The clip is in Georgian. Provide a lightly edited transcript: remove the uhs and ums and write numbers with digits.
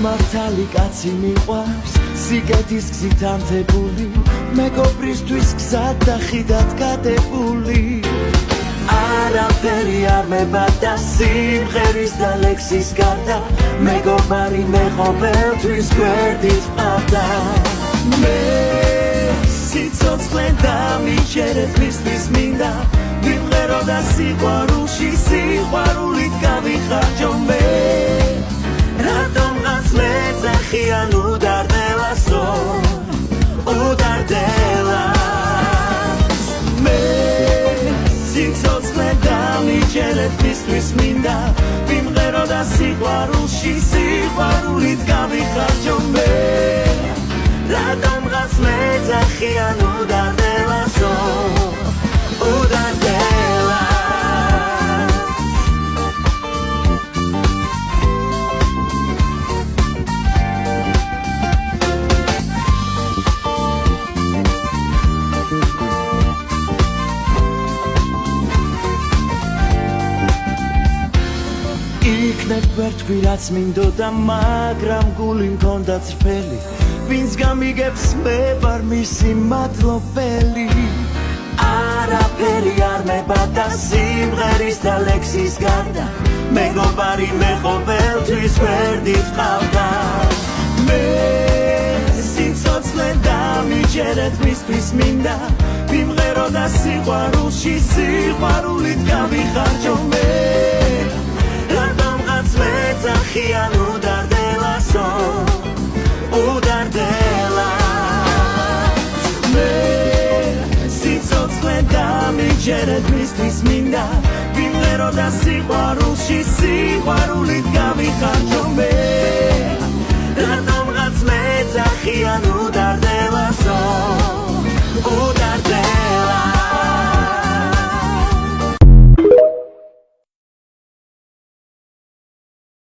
მართალი კაცი მიყვარს სიკეთის გზით ამთებული მეგობრისთვის გზად და ხიდად გადებული არაფერი არ მებადა სიმღერის და ლექსის გარდა მეგობარი მეღობელთვის გვერდით ყავდა მე სიცოცხლე დამიჯერეთ მისთვის მინდა ვიმღერო და სიყვარულში სიყვარულით გავიხარჯო მე რატომღაც მეძახიან უდარდელასო უდარდელას მე სიცოცხლე დამიჯერეთ მისთვის მინდა ვიმღერო და სიყვარულში სიყვარულით გავიხარჯო მე რატომღაც მეძახიან უდარდელასო უდარდელას იქნებ ვერთქვი რაც მინდოდა მაგრამ გული მქონდა წრფელი ვინც გამიგებს მე ვარ მისი მადლობელი არაფერი არ მებადა სიმღერის და ლექსის გარდა მეგობარი მეღობელთვის გვერდით ყავდა მე სიცოცხლე დამიჯერეთ მისთვის მინდა ვიმღერო და სიყვარულში სიყვარულით გავიხარჯო მე რატომღაც მეძახიან უდარდელასო უდარდელას მე სიცოცხლე დამიჯერეთ მისთვის მინდა ვიმღერო და სიყვარულში სიყვარულით გავიხარჯო